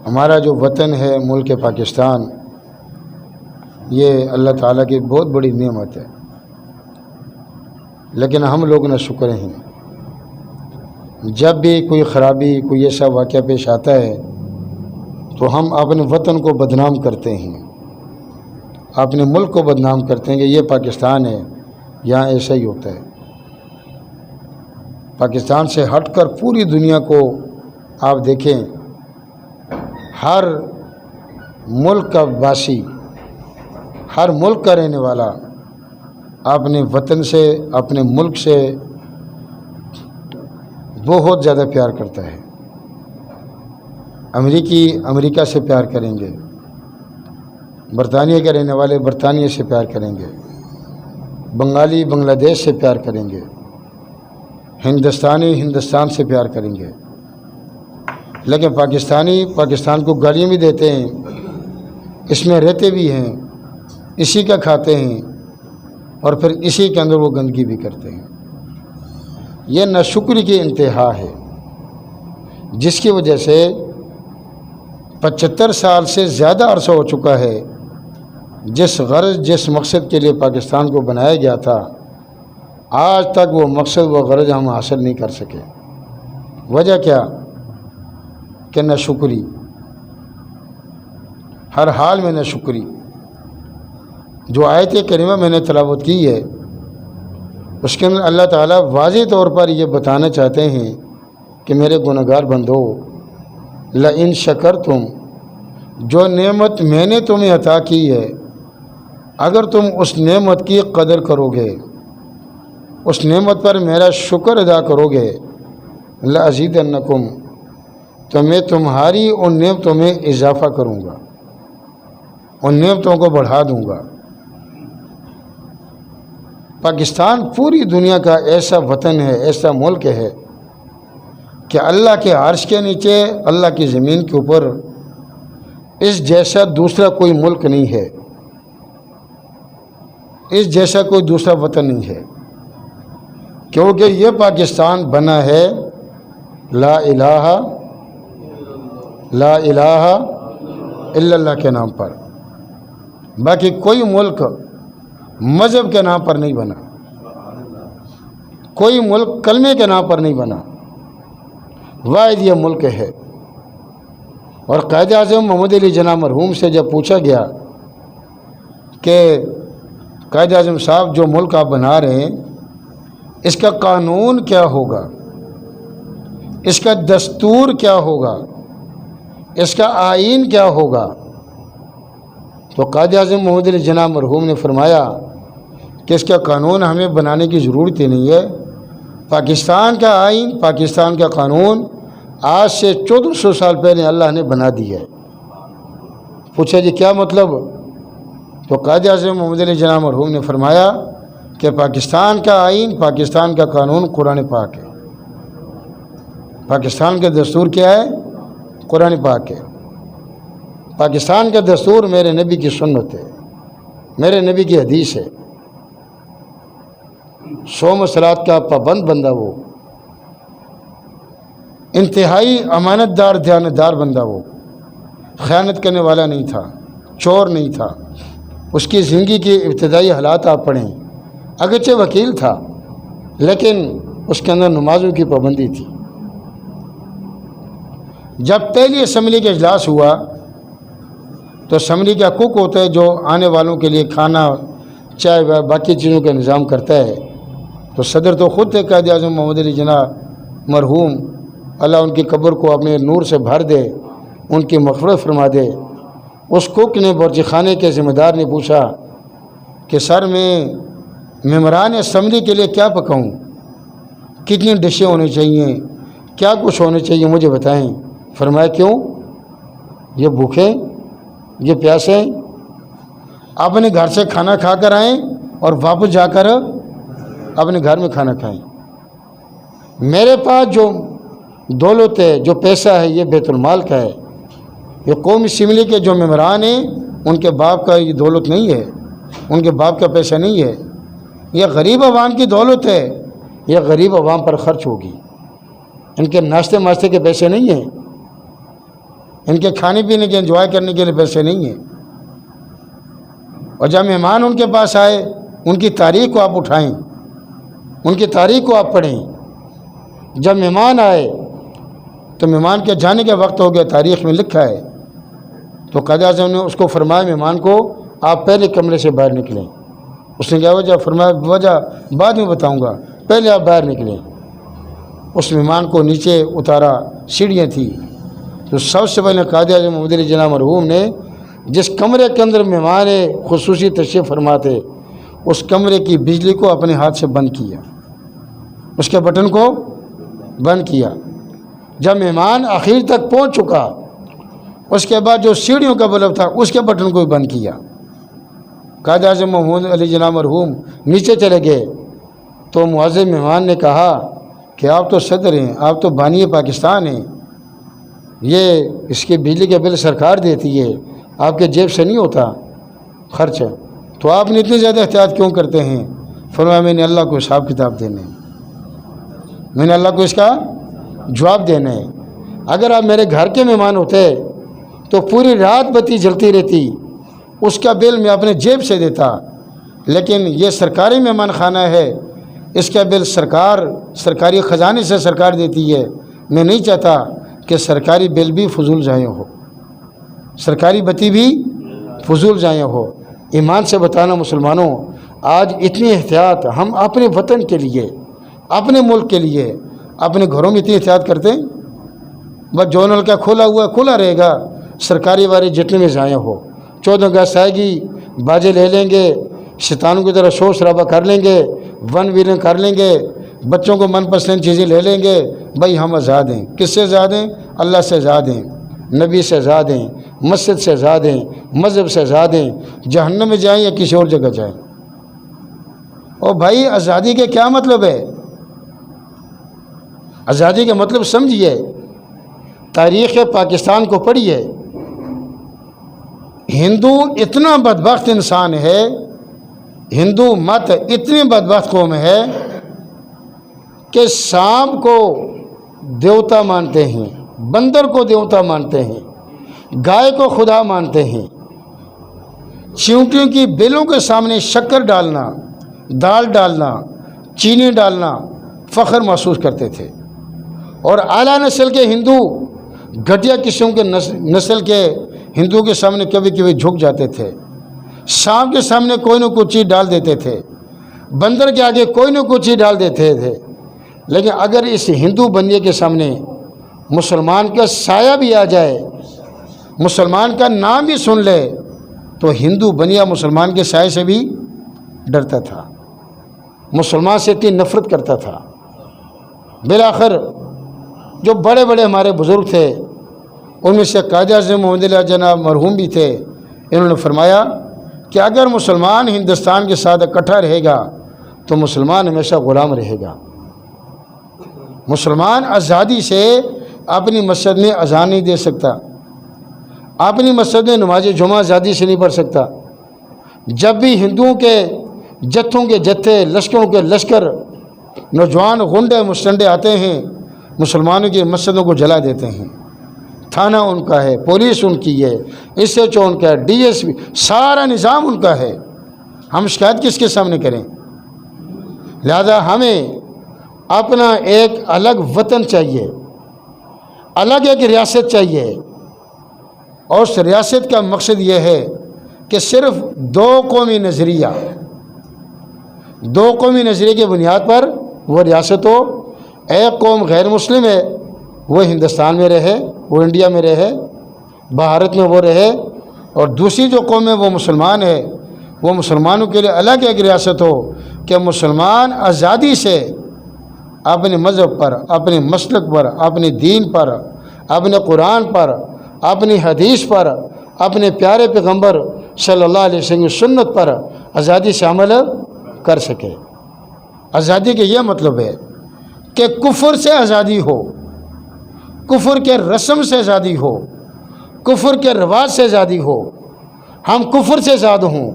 ہمارا جو وطن ہے ملک پاکستان، یہ اللہ تعالیٰ کی بہت بڑی نعمت ہے، لیکن ہم لوگ نہ شکر ہیں۔ جب بھی کوئی خرابی، کوئی ایسا واقعہ پیش آتا ہے تو ہم اپنے وطن کو بدنام کرتے ہیں، اپنے ملک کو بدنام کرتے ہیں کہ یہ پاکستان ہے، یہاں ایسا ہی ہوتا ہے۔ پاکستان سے ہٹ کر پوری دنیا کو آپ دیکھیں، ہر ملک کا باسی، ہر ملک کا رہنے والا اپنے وطن سے، اپنے ملک سے بہت زیادہ پیار کرتا ہے۔ امریکی امریکہ سے پیار کریں گے، برطانیہ کے رہنے والے برطانیہ سے پیار کریں گے، بنگالی بنگلہ دیش سے پیار کریں گے، ہندوستانی ہندوستان سے پیار کریں گے، لیکن پاکستانی پاکستان کو گالیاں بھی دیتے ہیں، اس میں رہتے بھی ہیں، اسی کا کھاتے ہیں، اور پھر اسی کے اندر وہ گندگی بھی کرتے ہیں۔ یہ ناشکری کی انتہا ہے، جس کی وجہ سے 75 سال سے زیادہ عرصہ ہو چکا ہے، جس غرض جس مقصد کے لیے پاکستان کو بنایا گیا تھا، آج تک وہ مقصد و غرض ہم حاصل نہیں کر سکے۔ وجہ کیا؟ کہ ناشکری، ہر حال میں ناشکری۔ جو آیت کریمہ میں نے تلاوت کی ہے، اس کے اندر اللہ تعالیٰ واضح طور پر یہ بتانا چاہتے ہیں کہ میرے گنہگار بندو، لئن شکرتم، جو نعمت میں نے تمہیں عطا کی ہے، اگر تم اس نعمت کی قدر کرو گے، اس نعمت پر میرا شکر ادا کرو گے، لأزیدنکم، تو میں تمہاری ان نعمتوں میں اضافہ کروں گا، ان نعمتوں کو بڑھا دوں گا۔ پاکستان پوری دنیا کا ایسا وطن ہے، ایسا ملک ہے کہ اللہ کے عرش کے نیچے، اللہ کی زمین کے اوپر اس جیسا دوسرا کوئی ملک نہیں ہے، اس جیسا کوئی دوسرا وطن نہیں ہے، کیونکہ یہ پاکستان بنا ہے لا الہ الا اللہ کے نام پر۔ باقی کوئی ملک مذہب کے نام پر نہیں بنا، کوئی ملک کلمے کے نام پر نہیں بنا، واحد یہ ملک ہے۔ اور قائد اعظم محمد علی جناح مرحوم سے جب پوچھا گیا کہ قائد اعظم صاحب، جو ملک آپ بنا رہے ہیں، اس کا قانون کیا ہوگا، اس کا دستور کیا ہوگا، اس کا آئین کیا ہوگا، تو قائد اعظم محمد علی جناح مرحوم نے فرمایا کہ اس کا قانون ہمیں بنانے کی ضرورت ہی نہیں ہے، پاکستان کا آئین، پاکستان کا قانون آج سے 1400 سال پہلے اللہ نے بنا دیا ہے۔ پوچھا جی کیا مطلب؟ تو قائد اعظم محمد علی جناح مرحوم نے فرمایا کہ پاکستان کا آئین، پاکستان کا قانون قرآن پاک ہے، پاکستان کا دستور کیا ہے؟ قرآن پاک ہے۔ پاکستان کا دستور میرے نبی کی سنت ہے، میرے نبی کی حدیث ہے۔ صوم و صلات کا پابند بندہ وہ، انتہائی امانت دار دیانتدار بندہ وہ، خیانت کرنے والا نہیں تھا، چور نہیں تھا۔ اس کی زندگی کے ابتدائی حالات آپ پڑھیں، اگرچہ وکیل تھا لیکن اس کے اندر نمازوں کی پابندی تھی۔ جب پہلی اسمبلی کا اجلاس ہوا تو اسمبلی کا کوک ہوتا ہے جو آنے والوں کے لیے کھانا، چائے، باقی چیزوں کا انتظام کرتا ہے، تو صدر تو خود تھے قائد اعظم محمد علی جناح مرحوم، اللہ ان کی قبر کو اپنے نور سے بھر دے، ان کی مغفرت فرما دے۔ اس کوک نے، بورچی خانے کے ذمہ دار نے پوچھا کہ سر میں ممبران اسمبلی کے لیے کیا پکاؤں، کتنی ڈشیں ہونی چاہیے، کیا کچھ ہونے چاہیے، مجھے بتائیں۔ فرمایا کیوں؟ یہ بھوکے، یہ پیاسے، اپنے گھر سے کھانا کھا کر آئیں اور واپس جا کر اپنے گھر میں کھانا کھائیں۔ میرے پاس جو دولت ہے، جو پیسہ ہے، یہ بیت المال کا ہے، یہ قومی اسمبلی کے جو ممبران ہیں ان کے باپ کا یہ دولت نہیں ہے، ان کے باپ کا پیسہ نہیں ہے، یہ غریب عوام کی دولت ہے، یہ غریب عوام پر خرچ ہوگی، ان کے ناشتے کے پیسے نہیں ہیں، ان کے کھانے پینے کے انجوائے کرنے کے لیے پیسے نہیں ہیں۔ اور جب مہمان ان کے پاس آئے ان کی تاریخ کو آپ اٹھائیں، ان کی تاریخ کو آپ پڑھیں۔ جب مہمان آئے تو مہمان کے جانے کا وقت ہو گیا، تاریخ میں لکھا ہے، تو قائد اعظم نے اس کو فرمایا مہمان کو آپ پہلے کمرے سے باہر نکلیں۔ اس نے کیا وجہ فرمایا؟ وجہ بعد میں بتاؤں گا، پہلے آپ باہر نکلیں۔ اس مہمان کو نیچے اتارا، سیڑھیاں تھیں، تو سب سے پہلے قائد اعظم محمد علی جناح مرحوم نے جس کمرے کے اندر مہمان خصوصی تشریف فرما تھے اس کمرے کی بجلی کو اپنے ہاتھ سے بند کیا، اس کے بٹن کو بند کیا۔ جب مہمان آخر تک پہنچ چکا اس کے بعد جو سیڑھیوں کا بلب تھا اس کے بٹن کو بھی بند کیا۔ قائد اعظم محمد علی جناح مرحوم نیچے چلے گئے تو معزز مہمان نے کہا کہ آپ تو صدر ہیں، آپ تو بانی پاکستان ہیں، یہ اس کے بجلی کے بل سرکار دیتی ہے، آپ کے جیب سے نہیں ہوتا خرچ، تو آپ نے اتنی زیادہ احتیاط کیوں کرتے ہیں؟ فرمایا میں نے اللہ کو حساب کتاب دینا ہے، میں نے اللہ کو اس کا جواب دینا ہے۔ اگر آپ میرے گھر کے مہمان ہوتے تو پوری رات بتی جلتی رہتی، اس کا بل میں اپنے جیب سے دیتا، لیکن یہ سرکاری مہمان خانہ ہے، اس کا بل سرکاری خزانے سے سرکار دیتی ہے۔ میں نہیں چاہتا کہ سرکاری بل بھی فضول ضائع ہو، سرکاری بتی بھی فضول ضائع ہو۔ ایمان سے بتانا مسلمانوں، آج اتنی احتیاط ہم اپنے وطن کے لیے، اپنے ملک کے لیے، اپنے گھروں میں اتنی احتیاط کرتے ہیں؟ بس جو نل کا کھولا ہوا ہے کھلا رہے گا، سرکاری والی جتنے میں ضائع ہو۔ 14 اگست آئے گی، باجے لے لیں گے، شیطانوں کی طرح شور شرابہ کر لیں گے، ون ویلیں کر لیں گے، بچوں کو من پسند چیزیں لے لیں گے۔ بھائی ہم آزاد ہیں، کس سے آزاد ہیں؟ اللہ سے آزاد ہیں، نبی سے آزاد ہیں، مسجد سے آزاد ہیں، مذہب سے آزاد ہیں۔ جہنم میں جائیں یا کسی اور جگہ جائیں۔ اور بھائی آزادی کے کیا مطلب ہے؟ آزادی کا مطلب سمجھیے، تاریخ پاکستان کو پڑھیے۔ ہندو اتنا بدبخت انسان ہے، ہندو مت اتنی بدبخت قوم ہے کہ سانپ کو دیوتا مانتے ہیں، بندر کو دیوتا مانتے ہیں، گائے کو خدا مانتے ہیں۔ چیونٹیوں کی بیلوں کے سامنے شکر ڈالنا، دال ڈالنا، چینی ڈالنا فخر محسوس کرتے تھے۔ اور اعلیٰ نسل کے ہندو گھٹیا قسم کے نسل کے ہندوؤں کے سامنے کبھی کبھی جھک جاتے تھے، سانپ کے سامنے کوئی نہ کوئی چیز ڈال دیتے تھے، بندر کے آگے کوئی نہ کوئی چیز ڈال دیتے تھے۔ لیکن اگر اس ہندو بندے کے سامنے مسلمان کا سایہ بھی آ جائے، مسلمان کا نام بھی سن لے، تو ہندو بنیا مسلمان کے سائے سے بھی ڈرتا تھا، مسلمان سے اتنی نفرت کرتا تھا۔ بالآخر جو بڑے بڑے ہمارے بزرگ تھے ان میں سے قائد اعظم محمد علی جناح مرحوم بھی تھے، انہوں نے فرمایا کہ اگر مسلمان ہندوستان کے ساتھ اکٹھا رہے گا تو مسلمان ہمیشہ غلام رہے گا۔ مسلمان آزادی سے اپنی مسجد میں اذان نہیں دے سکتا، اپنی مسجد میں نماز جمعہ آزادی سے نہیں پڑھ سکتا۔ جب بھی ہندوؤں کے جتھوں کے جتھے، لشکروں کے لشکر، نوجوان غنڈے مستنڈے آتے ہیں، مسلمانوں کی مسجدوں کو جلا دیتے ہیں۔ تھانہ ان کا ہے، پولیس ان کی ہے، ایس ایچ او ان کا ہے، ڈی ایس پی، سارا نظام ان کا ہے۔ ہم شکایت کس کے سامنے کریں؟ لہذا ہمیں اپنا ایک الگ وطن چاہیے، الگ ایک ریاست چاہیے، اور اس ریاست کا مقصد یہ ہے کہ صرف دو قومی نظریہ کی بنیاد پر وہ ریاست ہو۔ ایک قوم غیر مسلم ہے وہ ہندوستان میں رہے، وہ انڈیا میں رہے، بھارت میں وہ رہے، اور دوسری جو قوم ہے وہ مسلمان ہے، وہ مسلمانوں کے لیے الگ ایک ریاست ہو کہ مسلمان آزادی سے اپنے مذہب پر، اپنے مسلک پر، اپنے دین پر، اپنے قرآن پر، اپنی حدیث پر، اپنے پیارے پیغمبر صلی اللہ علیہ وسلم کی سنت پر آزادی سے عمل کر سکے۔ آزادی کا یہ مطلب ہے کہ کفر سے آزادی ہو، کفر کے رسم سے آزادی ہو، کفر کے رواج سے آزادی ہو، ہم کفر سے آزاد ہوں۔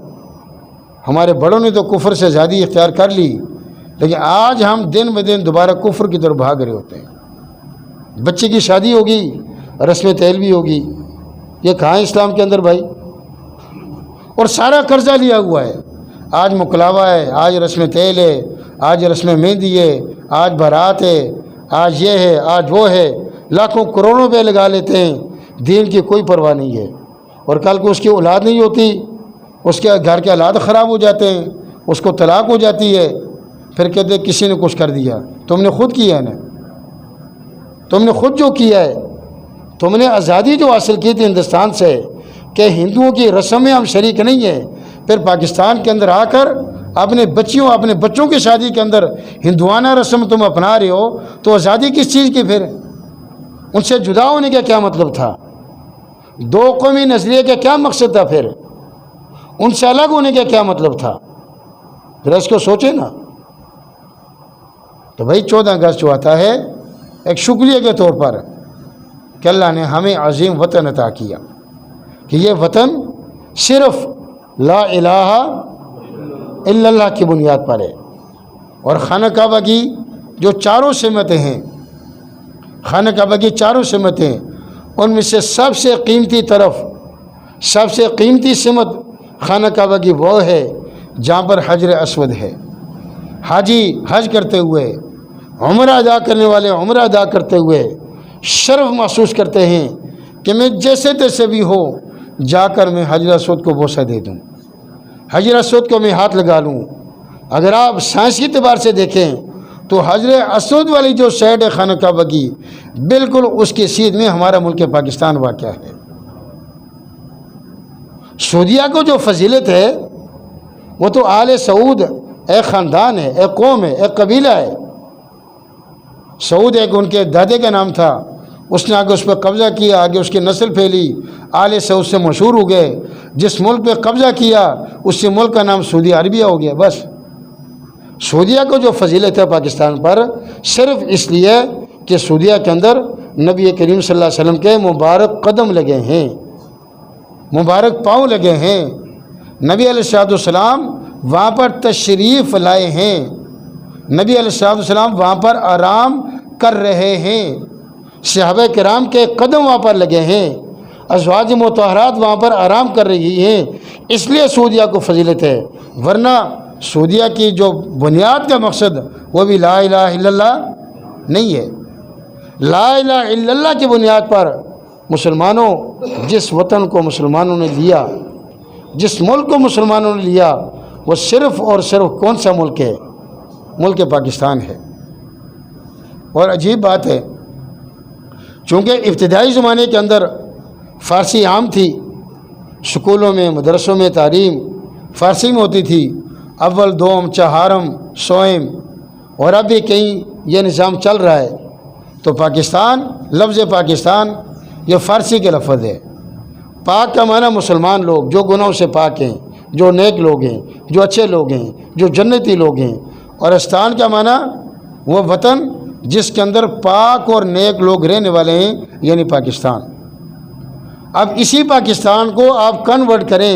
ہمارے بڑوں نے تو کفر سے آزادی اختیار کر لی، لیکن آج ہم دن بدن دوبارہ کفر کی طرف بھاگ رہے ہوتے ہیں۔ بچے کی شادی ہوگی رسم تیل بھی ہوگی، یہ کہاں ہے اسلام کے اندر بھائی؟ اور سارا قرضہ لیا ہوا ہے، آج مکلاوا ہے، آج رسم تیل ہے، آج رسم مہندی ہے، آج بارات ہے، آج یہ ہے، آج وہ ہے، لاکھوں کروڑوں روپے لگا لیتے ہیں، دین کی کوئی پرواہ نہیں ہے، اور کل کو اس کی اولاد نہیں ہوتی، اس کے گھر کے حالات خراب ہو جاتے ہیں، اس کو طلاق ہو جاتی ہے، پھر کہتے ہیں کسی نے کچھ کر دیا۔ تم نے خود کیا ہے نا، تم نے خود جو کیا ہے، تم نے آزادی جو حاصل کی تھی ہندوستان سے کہ ہندوؤں کی رسم میں ہم شریک نہیں ہیں، پھر پاکستان کے اندر آ کر اپنے بچوں کی شادی کے اندر ہندوانہ رسم تم اپنا رہے ہو، تو آزادی کس چیز کی؟ پھر ان سے جدا ہونے کا کیا مطلب تھا؟ دو قومی نظریے کا کیا مقصد تھا؟ پھر ان سے الگ ہونے کا کیا مطلب تھا؟ پھر اس کو سوچے نا۔ تو بھائی 14 اگست جو آتا ہے ایک شکریہ کے طور پر کہ اللہ نے ہمیں عظیم وطن عطا کیا، کہ یہ وطن صرف لا الہ الا اللہ کی بنیاد پر ہے، اور خانہ کعبہ کی جو چاروں سمتیں ہیں، خانہ کعبہ کی چاروں سمتیں، ان میں سے سب سے قیمتی طرف، سب سے قیمتی سمت خانہ کعبہ کی وہ ہے جہاں پر حجر اسود ہے۔ حاجی حج کرتے ہوئے، عمرہ ادا کرنے والے عمرہ ادا کرتے ہوئے شرف محسوس کرتے ہیں کہ میں جیسے تیسے بھی ہو جا کر میں حجر اسود کو بوسہ دے دوں، حجر اسود کو میں ہاتھ لگا لوں۔ اگر آپ سائنسی اعتبار سے دیکھیں تو حجر اسود والی جو سائڈ ہے خانہ کعبہ کی، بالکل اس کی سیدھ میں ہمارا ملک پاکستان واقع ہے۔ سعودیہ کو جو فضیلت ہے وہ تو آل سعود ایک خاندان ہے، ایک قوم ہے، ایک قبیلہ ہے۔ سعود ایک ان کے دادے کا نام تھا، اس نے آگے اس پہ قبضہ کیا، آگے اس کی نسل پھیلی، آل سعود سے مشہور ہو گئے۔ جس ملک پہ قبضہ کیا اسی ملک کا نام سعودی عربیہ ہو گیا۔ بس سعودیہ کو جو فضیلت ہے پاکستان پر، صرف اس لیے کہ سعودیہ کے اندر نبی کریم صلی اللہ علیہ وسلم کے مبارک قدم لگے ہیں، مبارک پاؤں لگے ہیں، نبی علیہ السلام وہاں پر تشریف لائے ہیں، نبی علیہ السلام وہاں پر آرام کر رہے ہیں، صحابہ کرام کے قدم وہاں پر لگے ہیں، ازواج مطہرات وہاں پر آرام کر رہی ہیں، اس لیے سعودیہ کو فضیلت ہے۔ ورنہ سعودیہ کی جو بنیاد کا مقصد وہ بھی لا الہ الا اللہ نہیں ہے۔ لا الہ الا اللہ کی بنیاد پر مسلمانوں جس وطن کو مسلمانوں نے لیا، جس ملک کو مسلمانوں نے لیا، وہ صرف اور صرف کون سا ملک ہے؟ ملک پاکستان ہے۔ اور عجیب بات ہے، چونکہ ابتدائی زمانے کے اندر فارسی عام تھی، سکولوں میں مدرسوں میں تعلیم فارسی میں ہوتی تھی، اول دوم چہارم سوئم، اور اب بھی کہیں یہ نظام چل رہا ہے۔ تو پاکستان، لفظ پاکستان یہ فارسی کے لفظ ہے۔ پاک کا معنی مسلمان لوگ جو گناہوں سے پاک ہیں، جو نیک لوگ ہیں، جو اچھے لوگ ہیں، جو جنتی لوگ ہیں، اور استان کا معنی وہ وطن جس کے اندر پاک اور نیک لوگ رہنے والے ہیں، یعنی پاکستان۔ اب اسی پاکستان کو آپ کنورٹ کریں،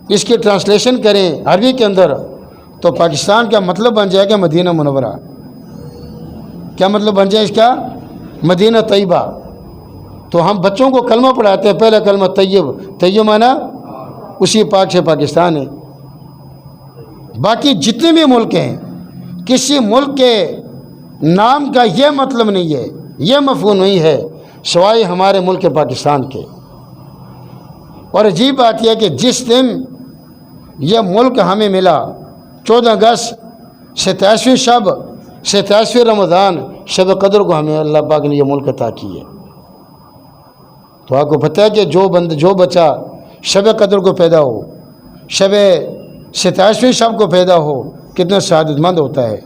اس کی ٹرانسلیشن کریں عربی کے اندر، تو پاکستان کا مطلب بن جائے گا مدینہ منورہ۔ کیا مطلب بن جائے اس کا؟ مدینہ طیبہ۔ تو ہم بچوں کو کلمہ پڑھاتے ہیں، پہلا کلمہ طیب، طیب معنی اسی پاک سے پاکستان ہے۔ باقی جتنے بھی ملک ہیں، کسی ملک کے نام کا یہ مطلب نہیں ہے، یہ مفہوم نہیں ہے سوائے ہمارے ملک پاکستان کے۔ اور عجیب بات یہ ہے کہ جس دن یہ ملک ہمیں ملا، 14 اگست 27ویں شب، 27ویں رمضان، شب قدر کو ہمیں اللہ پاک نے یہ ملک عطا کی ہے۔ تو آپ کو پتہ ہے کہ جو بچہ شب قدر کو پیدا ہو، شب 27ویں شب کو پیدا ہو، کتنا سعادت مند ہوتا ہے۔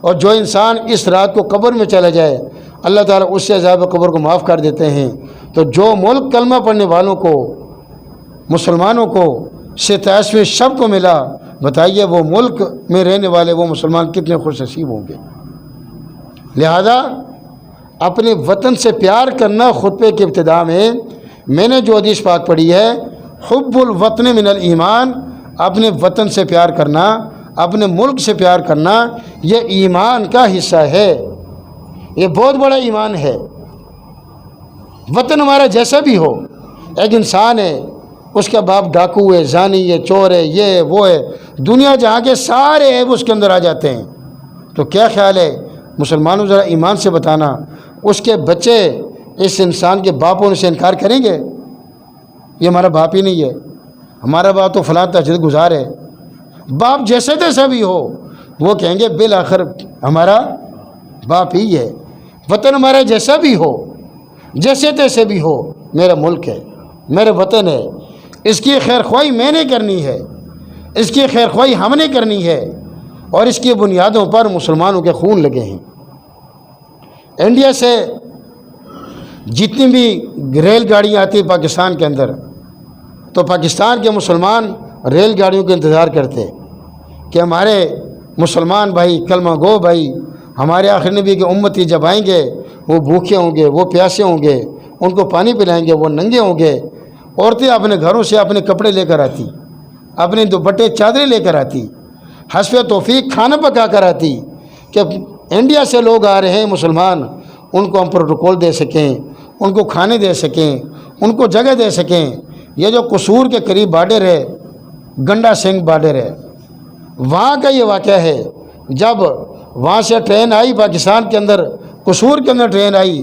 اور جو انسان اس رات کو قبر میں چلا جائے، اللہ تعالیٰ اس سے عذاب قبر کو معاف کر دیتے ہیں۔ تو جو ملک کلمہ پڑھنے والوں کو، مسلمانوں کو 27ویں شب کو ملا، بتائیے وہ ملک میں رہنے والے وہ مسلمان کتنے خوش نصیب ہوں گے۔ لہذا اپنے وطن سے پیار کرنا، خطبے کی ابتدا میں نے جو حدیث پاک پڑھی ہے، حب الوطن من الایمان، اپنے وطن سے پیار کرنا، اپنے ملک سے پیار کرنا، یہ ایمان کا حصہ ہے، یہ بہت بڑا ایمان ہے۔ وطن ہمارا جیسا بھی ہو، ایک انسان ہے، اس کا باپ ڈاکو ہے، زانی ہے، چور ہے، یہ ہے وہ ہے، دنیا جہاں کے سارے عیب اس کے اندر آ جاتے ہیں، تو کیا خیال ہے مسلمانوں ذرا ایمان سے بتانا، اس کے بچے اس انسان کے باپوں سے انکار کریں گے؟ یہ ہمارا باپ ہی نہیں ہے، ہمارا باپ تو فلاں تہجد گزار ہے، باپ جیسے تیسا بھی ہو وہ کہیں گے بالآخر ہمارا باپ ہی ہے۔ وطن ہمارا جیسا بھی ہو، جیسے تیسے بھی ہو، میرا ملک ہے، میرا وطن ہے، اس کی خیر خواہی میں نے کرنی ہے، اس کی خیر خواہی ہم نے کرنی ہے، اور اس کی بنیادوں پر مسلمانوں کے خون لگے ہیں۔ انڈیا سے جتنی بھی ریل گاڑیاں آتی ہیں پاکستان کے اندر، تو پاکستان کے مسلمان ریل گاڑیوں کا انتظار کرتے کہ ہمارے مسلمان بھائی، کلمہ گو بھائی، ہمارے آخر نبی کے امتی جب آئیں گے وہ بھوکے ہوں گے، وہ پیاسے ہوں گے، ان کو پانی پلائیں گے، وہ ننگے ہوں گے۔ عورتیں اپنے گھروں سے اپنے کپڑے لے کر آتی، اپنے دوپٹے چادریں لے کر آتی، حسب توفیق کھانا پکا کر آتی کہ انڈیا سے لوگ آ رہے ہیں مسلمان، ان کو ہم پروٹوکول دے سکیں، ان کو کھانے دے سکیں، ان کو جگہ دے سکیں۔ یہ جو قصور کے قریب بارڈر ہے، گنڈا سنگھ بارڈر ہے، وہاں کا یہ واقعہ ہے۔ جب وہاں سے ٹرین آئی پاکستان کے اندر، قصور کے اندر ٹرین آئی،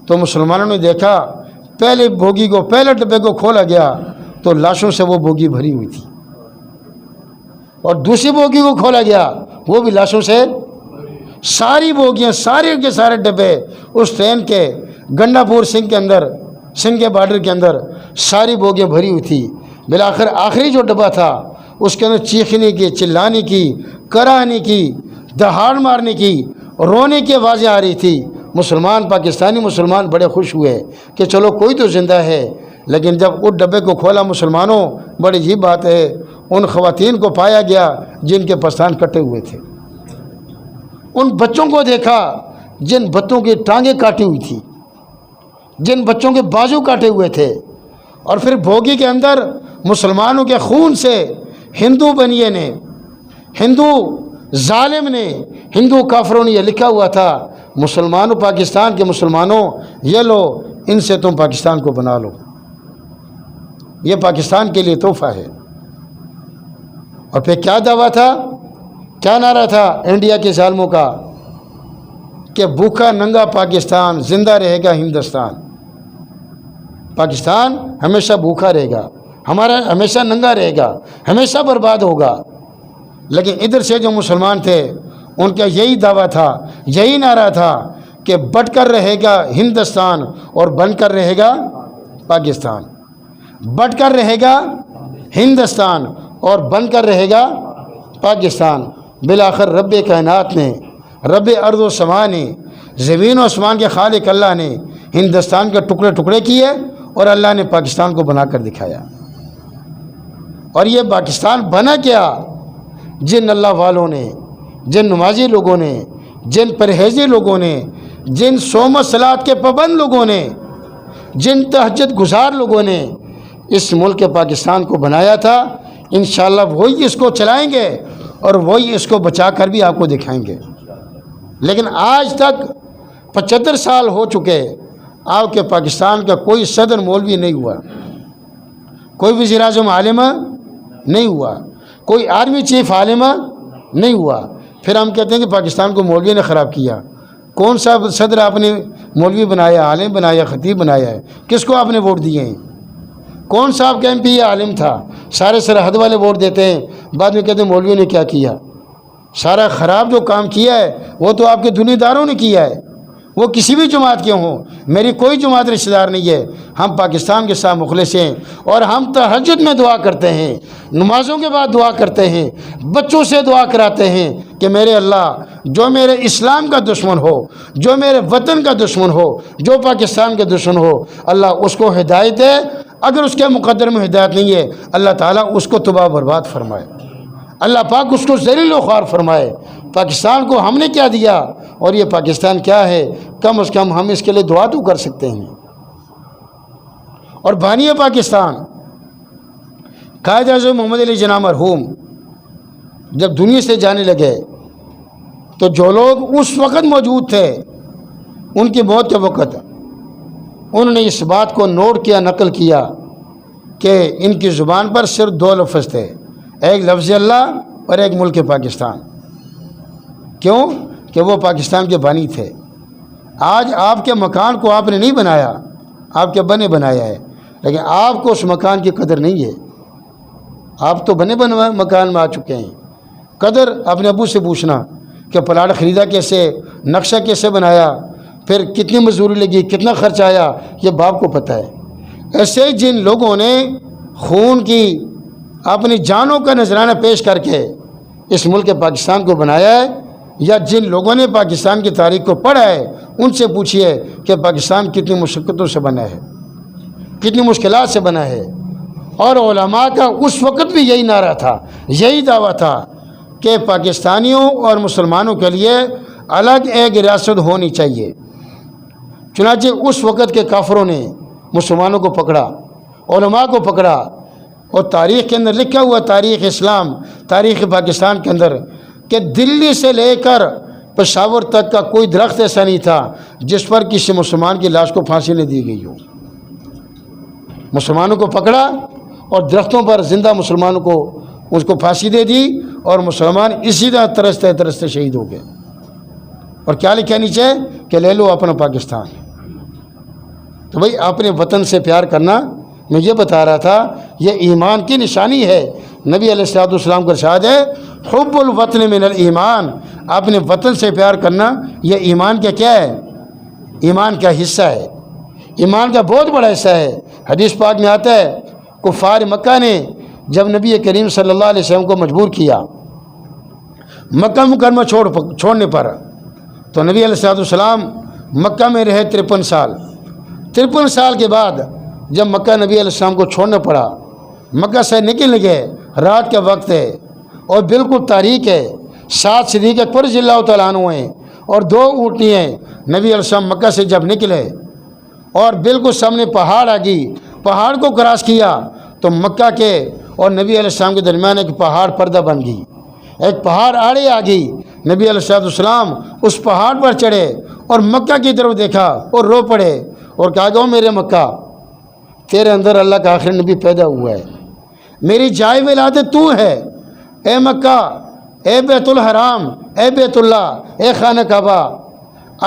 تو مسلمانوں نے دیکھا پہلے بوگی کو، پہلے ڈبے کو کھولا گیا تو لاشوں سے وہ بوگی بھری ہوئی تھی، اور دوسری بوگی کو کھولا گیا وہ بھی لاشوں سے، ساری بوگیاں، سارے کے سارے ڈبے اس ٹرین کے گنڈا پور سنگھ کے اندر، سنگھ کے بارڈر کے اندر ساری بوگیاں بھری ہوئی تھی۔ بالآخر آخری جو ڈبہ تھا اس کے اندر چیخنے کی، چلانے کی، کرانے کی، دہاڑ مارنے کی، رونے کی آوازیں آ رہی تھی۔ مسلمان، پاکستانی مسلمان بڑے خوش ہوئے کہ چلو کوئی تو زندہ ہے، لیکن جب اس ڈبے کو کھولا مسلمانوں، بڑی عجیب بات ہے، ان خواتین کو پایا گیا جن کے پستان کٹے ہوئے تھے، ان بچوں کو دیکھا جن بچوں کی ٹانگیں کاٹی ہوئی تھی، جن بچوں کے بازو کاٹے ہوئے تھے، اور پھر بھوگی کے اندر مسلمانوں کے خون سے ہندو بنیے نے، ہندو ظالم نے، ہندو کافروں نے یہ لکھا ہوا تھا، مسلمانوں، پاکستان کے مسلمانوں، یہ لو، ان سے تم پاکستان کو بنا لو، یہ پاکستان کے لیے تحفہ ہے۔ اور پھر کیا دعویٰ تھا، کیا نعرہ تھا انڈیا کے ظالموں کا کہ بھوکا ننگا پاکستان، زندہ رہے گا ہندوستان۔ پاکستان ہمیشہ بھوکا رہے گا، ہمارا ہمیشہ ننگا رہے گا، ہمیشہ برباد ہوگا۔ لیکن ادھر سے جو مسلمان تھے ان کا یہی دعویٰ تھا، یہی نعرہ تھا کہ بٹ کر رہے گا ہندوستان اور بن کر رہے گا پاکستان، بٹ کر رہے گا ہندوستان اور بن کر رہے گا پاکستان۔ بالآخر رب کائنات نے، رب ارض و سما نے، زمین و آسمان کے خالق اللہ نے ہندوستان کے ٹکڑے ٹکڑے کیے، اور اللہ نے پاکستان کو بنا کر دکھایا۔ اور یہ پاکستان بنا کیا؟ جن اللہ والوں نے، جن نمازی لوگوں نے، جن پرہیزی لوگوں نے، جن صوم و صلات کے پابند لوگوں نے، جن تہجد گزار لوگوں نے اس ملک پاکستان کو بنایا تھا۔ انشاءاللہ وہی اس کو چلائیں گے اور وہی اس کو بچا کر بھی آپ کو دکھائیں گے۔ لیکن آج تک 75 سال ہو چکے، آپ کے پاکستان کا کوئی صدر مولوی نہیں ہوا، کوئی وزیر اعظم عالمہ نہیں ہوا، کوئی آرمی چیف عالمہ نہیں ہوا۔ پھر ہم کہتے ہیں کہ پاکستان کو مولوی نے خراب کیا۔ کون سا صدر آپ نے مولوی بنایا، عالم بنایا، خطیب بنایا ہے؟ کس کو آپ نے ووٹ دیے ہیں؟ کون سا آپ کا ایم پی یا عالم تھا؟ سارے سرحد والے ووٹ دیتے ہیں، بعد میں کہتے ہیں مولویوں نے کیا کیا۔ سارا خراب جو کام کیا ہے وہ تو آپ کے دنیا داروں نے کیا ہے، وہ کسی بھی جماعت کے ہوں۔ میری کوئی جماعت رشتہ دار نہیں ہے، ہم پاکستان کے ساتھ مخلص ہیں، اور ہم تہجد میں دعا کرتے ہیں، نمازوں کے بعد دعا کرتے ہیں، بچوں سے دعا کراتے ہیں کہ میرے اللہ، جو میرے اسلام کا دشمن ہو، جو میرے وطن کا دشمن ہو، جو پاکستان کا دشمن ہو، اللہ اس کو ہدایت دے۔ اگر اس کے مقدر میں ہدایت نہیں ہے، اللہ تعالیٰ اس کو تباہ برباد فرمائے، اللہ پاک اس کو ذلیل و خوار فرمائے۔ پاکستان کو ہم نے کیا دیا، اور یہ پاکستان کیا ہے؟ کم از کم ہم اس کے لیے دعا تو کر سکتے ہیں۔ اور بانی پاکستان قائد اعظم محمد علی جناح مرحوم جب دنیا سے جانے لگے تو جو لوگ اس وقت موجود تھے، ان کی موت کے وقت انہوں نے اس بات کو نوٹ کیا، نقل کیا کہ ان کی زبان پر صرف 2 لفظ تھے، ایک لفظ اللہ اور ایک ملک پاکستان۔ کیوں؟ کہ وہ پاکستان کے بانی تھے۔ آج آپ کے مکان کو آپ نے نہیں بنایا، آپ کے بنے بنایا ہے، لیکن آپ کو اس مکان کی قدر نہیں ہے۔ آپ تو بنے مکان میں آ چکے ہیں۔ قدر اپنے ابو سے پوچھنا کہ پلاٹ خریدا کیسے، نقشہ کیسے بنایا، پھر کتنی مزدوری لگی، کتنا خرچ آیا، یہ باپ کو پتہ ہے۔ ایسے ہی جن لوگوں نے خون کی اپنی جانوں کا نذرانہ پیش کر کے اس ملک پاکستان کو بنایا ہے، یا جن لوگوں نے پاکستان کی تاریخ کو پڑھا ہے، ان سے پوچھیے کہ پاکستان کتنی مشقتوں سے بنا ہے، کتنی مشکلات سے بنا ہے۔ اور علماء کا اس وقت بھی یہی نعرہ تھا، یہی دعویٰ تھا کہ پاکستانیوں اور مسلمانوں کے لیے الگ ایک ریاست ہونی چاہیے۔ چنانچہ اس وقت کے کافروں نے مسلمانوں کو پکڑا، علماء کو پکڑا، اور تاریخ کے اندر لکھا ہوا، تاریخ اسلام، تاریخ پاکستان کے اندر، کہ دلی سے لے کر پشاور تک کا کوئی درخت ایسا نہیں تھا جس پر کسی مسلمان کی لاش کو پھانسی نہ دی گئی ہو۔ مسلمانوں کو پکڑا اور درختوں پر زندہ مسلمانوں کو اس کو پھانسی دے دی، اور مسلمان اسی طرح ترستے ترستے شہید ہو گئے۔ اور کیا لکھا نیچے کہ لے لو اپنا پاکستان۔ تو بھائی اپنے وطن سے پیار کرنا، میں یہ بتا رہا تھا، یہ ایمان کی نشانی ہے۔ نبی علیہ السلام کا ارشاد ہے، حب الوطن من الایمان، اپنے وطن سے پیار کرنا یہ ایمان کا کیا ہے؟ ایمان کا حصہ ہے، ایمان کا بہت بڑا حصہ ہے۔ حدیث پاک میں آتا ہے، کفار مکہ نے جب نبی کریم صلی اللہ علیہ وسلم کو مجبور کیا مکہ مکرمہ چھوڑنے پر، تو نبی علیہ السلام مکہ میں رہے 53 سال۔ 53 سال کے بعد جب مکہ نبی علیہ السلام کو چھوڑنا پڑا، مکہ سے نکل گئے، رات کا وقت ہے اور بالکل تاریک ہے، 7 صدیق اکبر رضی اللہ تعالیٰ عنہ ہیں اور 2 اونٹنی ہیں۔ نبی علیہ السلام مکہ سے جب نکلے اور بالکل سامنے پہاڑ آ گئی، پہاڑ کو کراس کیا تو مکہ کے اور نبی علیہ السلام کے درمیان ایک پہاڑ پردہ بن گئی، ایک پہاڑ آڑے آ گئی۔ نبی علیہ السلام اس پہاڑ پر چڑھے اور مکہ کی طرف دیکھا اور رو پڑے اور کہا کہ میرے مکہ، تیرے اندر اللہ کا آخری نبی پیدا ہوا ہے، میری جائے ولادت تو ہے۔ اے مکہ، اے بیت الحرام، اے بیت اللہ، اے خانہ کعبہ،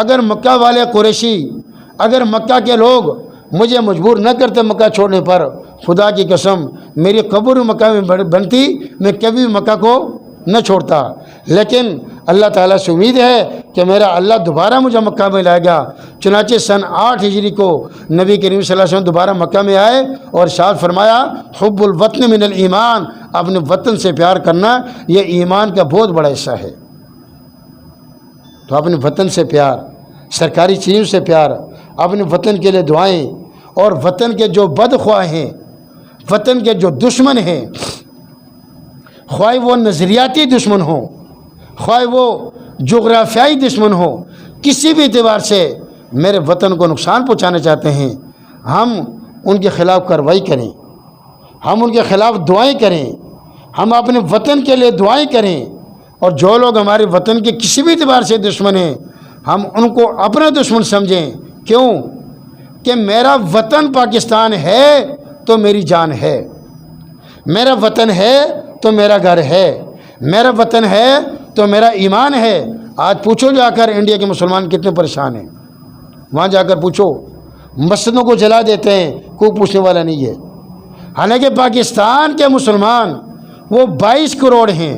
اگر مکہ والے قریشی، اگر مکہ کے لوگ مجھے مجبور نہ کرتے مکہ چھوڑنے پر، خدا کی قسم میری قبر مکہ میں بنتی، میں کبھی مکہ کو نہ چھوڑتا۔ لیکن اللہ تعالیٰ سے امید ہے کہ میرا اللہ دوبارہ مجھے مکہ میں لائے گا۔ چنانچہ سن 8 ہجری کو نبی کریم صلی اللہ علیہ وسلم دوبارہ مکہ میں آئے اور ارشاد فرمایا، حب الوطن من الایمان، اپنے وطن سے پیار کرنا یہ ایمان کا بہت بڑا حصہ ہے۔ تو اپنے وطن سے پیار، سرکاری چیزوں سے پیار، اپنے وطن کے لیے دعائیں، اور وطن کے جو بدخواہ ہیں، وطن کے جو دشمن ہیں، خواہ وہ نظریاتی دشمن ہوں، خواہ وہ جغرافیائی دشمن ہوں، کسی بھی اعتبار سے میرے وطن کو نقصان پہنچانا چاہتے ہیں، ہم ان کے خلاف کارروائی کریں، ہم ان کے خلاف دعائیں کریں، ہم اپنے وطن کے لیے دعائیں کریں۔ اور جو لوگ ہمارے وطن کے کسی بھی اعتبار سے دشمن ہیں، ہم ان کو اپنا دشمن سمجھیں۔ کیوں؟ کہ میرا وطن پاکستان ہے تو میری جان ہے، میرا وطن ہے تو میرا گھر ہے، میرا وطن ہے تو میرا ایمان ہے۔ آج پوچھو جا کر انڈیا کے مسلمان کتنے پریشان ہیں، وہاں جا کر پوچھو، مسجدوں کو جلا دیتے ہیں، کوئی پوچھنے والا نہیں ہے۔ حالانکہ پاکستان کے مسلمان وہ 22 کروڑ ہیں،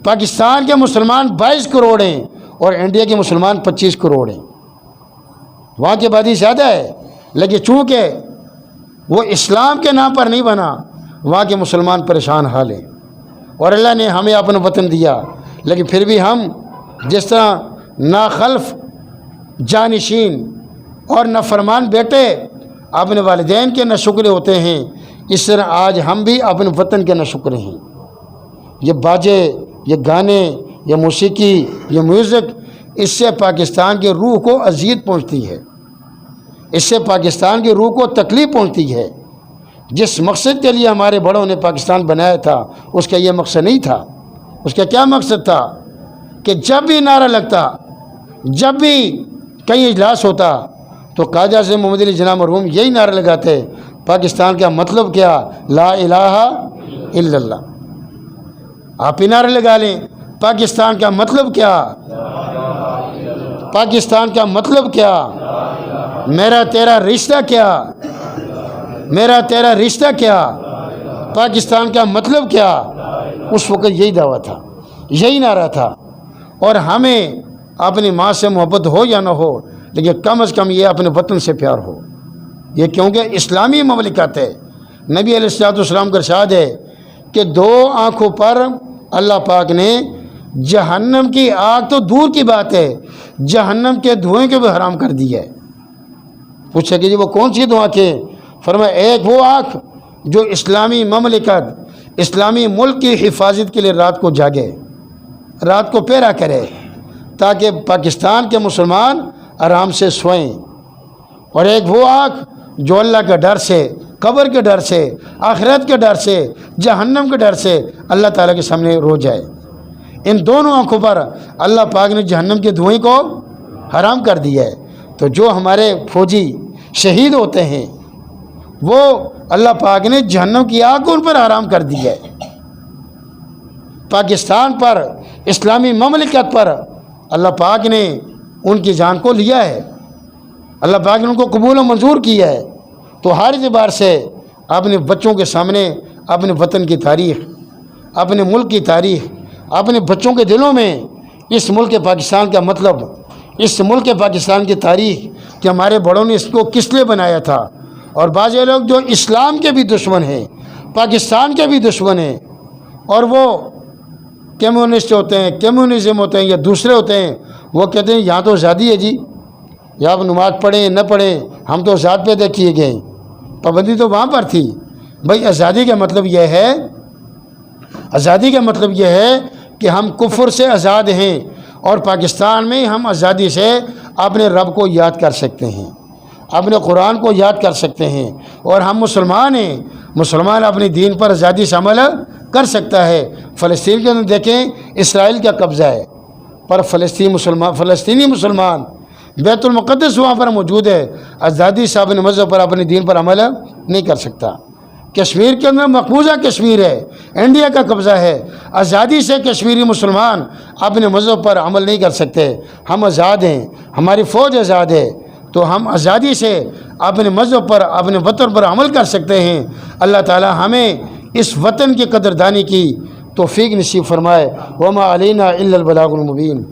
پاکستان کے مسلمان 22 کروڑ ہیں اور انڈیا کے مسلمان 25 کروڑ ہیں، وہاں کی آبادی زیادہ ہے، لیکن چونکہ وہ اسلام کے نام پر نہیں بنا، وہاں کے مسلمان پریشان حال ہیں۔ اور اللہ نے ہمیں اپنا وطن دیا، لیکن پھر بھی ہم جس طرح ناخلف، جانشین اور نافرمان بیٹے اپنے والدین کے ناشکرے ہوتے ہیں، اس طرح آج ہم بھی اپنے وطن کے ناشکرے ہیں۔ یہ باجے، یہ گانے، یہ موسیقی، یہ میوزک، اس سے پاکستان کی روح کو اذیت پہنچتی ہے، اس سے پاکستان کی روح کو تکلیف پہنچتی ہے۔ جس مقصد کے لیے ہمارے بڑوں نے پاکستان بنایا تھا، اس کا یہ مقصد نہیں تھا۔ اس کا کیا مقصد تھا؟ کہ جب بھی نعرہ لگتا، جب بھی کہیں اجلاس ہوتا، تو قائد اعظم محمد علی جناح مرحوم یہی نعرہ لگاتے، پاکستان کا مطلب کیا؟ لا الہ الا اللہ۔ آپ ہی نعرہ لگا لیں، پاکستان کا مطلب کیا؟ پاکستان کا مطلب کیا؟ میرا تیرا رشتہ کیا؟ میرا تیرا رشتہ کیا؟ پاکستان کا مطلب کیا؟ اس وقت یہی دعویٰ تھا، یہی نعرہ تھا۔ اور ہمیں اپنی ماں سے محبت ہو یا نہ ہو، لیکن کم از کم یہ اپنے وطن سے پیار ہو، یہ کیونکہ اسلامی مملکت ہے۔ نبی علیہ الصلوۃ والسلام کا ارشاد ہے کہ دو آنکھوں پر اللہ پاک نے جہنم کی آگ تو دور کی بات ہے، جہنم کے دھوئیں کو بھی حرام کر دی ہے۔ پوچھا کہ جی وہ کون سی دو آنکھیں؟ فرمایا ایک وہ آنکھ جو اسلامی مملکت، اسلامی ملک کی حفاظت کے لیے رات کو جاگے، رات کو پہرا کرے، تاکہ پاکستان کے مسلمان آرام سے سوئیں، اور ایک وہ آنکھ جو اللہ کے ڈر سے، قبر کے ڈر سے، آخرت کے ڈر سے، جہنم کے ڈر سے اللہ تعالیٰ کے سامنے رو جائے۔ ان دونوں آنکھوں پر اللہ پاک نے جہنم کے دھوئیں کو حرام کر دیا ہے۔ تو جو ہمارے فوجی شہید ہوتے ہیں وہ اللہ پاک نے جہنم کی آگ کو ان پر حرام کر دی ہے۔ پاکستان پر، اسلامی مملکت پر اللہ پاک نے ان کی جان کو لیا ہے، اللہ پاک نے ان کو قبول و منظور کیا ہے۔ تو ہر اعتبار سے اپنے بچوں کے سامنے اپنے وطن کی تاریخ، اپنے ملک کی تاریخ، اپنے بچوں کے دلوں میں اس ملک پاکستان کا مطلب، اس ملک پاکستان کی تاریخ کہ ہمارے بڑوں نے اس کو کس لیے بنایا تھا۔ اور بعض لوگ جو اسلام کے بھی دشمن ہیں، پاکستان کے بھی دشمن ہیں، اور وہ کمیونسٹ ہوتے ہیں، کمیونزم ہوتے ہیں یا دوسرے ہوتے ہیں، وہ کہتے ہیں یہاں تو آزادی ہے جی، یا آپ نماز پڑھیں نہ پڑھیں، ہم تو آزاد پیدا کیے گئے، پابندی تو وہاں پر تھی۔ بھائی آزادی کا مطلب یہ ہے، آزادی کا مطلب یہ ہے کہ ہم کفر سے آزاد ہیں، اور پاکستان میں ہم آزادی سے اپنے رب کو یاد کر سکتے ہیں، اپنے قرآن کو یاد کر سکتے ہیں، اور ہم مسلمان ہیں، مسلمان اپنے دین پر آزادی سے عمل کر سکتا ہے۔ فلسطین کے اندر دیکھیں اسرائیل کا قبضہ ہے، پر فلسطینی مسلمان بیت المقدس وہاں پر موجود ہے، آزادی سے اپنے مذہب پر، اپنے دین پر عمل نہیں کر سکتا۔ کشمیر کے اندر مقبوضہ کشمیر ہے، انڈیا کا قبضہ ہے، آزادی سے کشمیری مسلمان اپنے مذہب پر عمل نہیں کر سکتے۔ ہم آزاد ہیں، ہماری فوج آزاد ہے، تو ہم آزادی سے اپنے مذہب پر، اپنے وطن پر عمل کر سکتے ہیں۔ اللہ تعالی ہمیں اس وطن کی قدردانی کی توفیق نصیب فرمائے۔ وما علینا الا البلاغ المبین۔